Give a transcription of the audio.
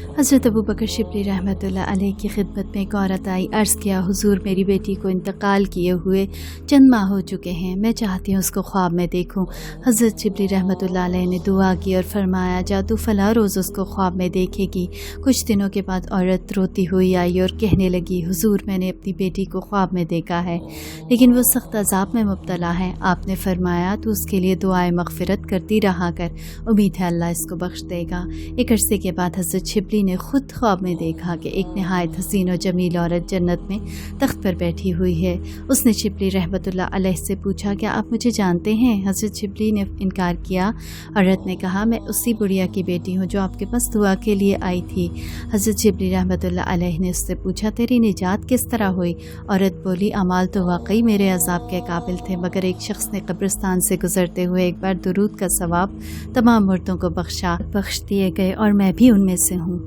حضرت ابو بکر شبلی رحمۃ اللہ علیہ کی خدمت میں ایک عورت آئی، عرض کیا حضور میری بیٹی کو انتقال کیے ہوئے چند ماہ ہو چکے ہیں، میں چاہتی ہوں اس کو خواب میں دیکھوں۔ حضرت شبلی رحمۃ اللہ علیہ نے دعا کی اور فرمایا جا تو فلاں روز اس کو خواب میں دیکھے گی۔ کچھ دنوں کے بعد عورت روتی ہوئی آئی اور کہنے لگی حضور میں نے اپنی بیٹی کو خواب میں دیکھا ہے لیکن وہ سخت عذاب میں مبتلا ہے۔ آپ نے فرمایا تو اس کے لیے دعائے مغفرت کرتی رہا کر، امید ہے اللہ اس کو بخش دے گا۔ ایک عرصے کے بعد حضرت شبلی نے خود خواب میں دیکھا کہ ایک نہایت حسین و جمیل عورت جنت میں تخت پر بیٹھی ہوئی ہے۔ اس نے شبلی رحمۃ اللہ علیہ سے پوچھا کیا آپ مجھے جانتے ہیں؟ حضرت شبلی نے انکار کیا۔ عورت نے کہا میں اسی بڑھیا کی بیٹی ہوں جو آپ کے پاس دعا کے لیے آئی تھی۔ حضرت شبلی رحمۃ اللہ علیہ نے اس سے پوچھا تیری نجات کس طرح ہوئی؟ عورت بولی اعمال تو واقعی میرے عذاب کے قابل تھے مگر ایک شخص نے قبرستان سے گزرتے ہوئے ایک بار درود کا ثواب تمام مردوں کو بخش دیے گئے اور میں بھی ان میں سے ہوں۔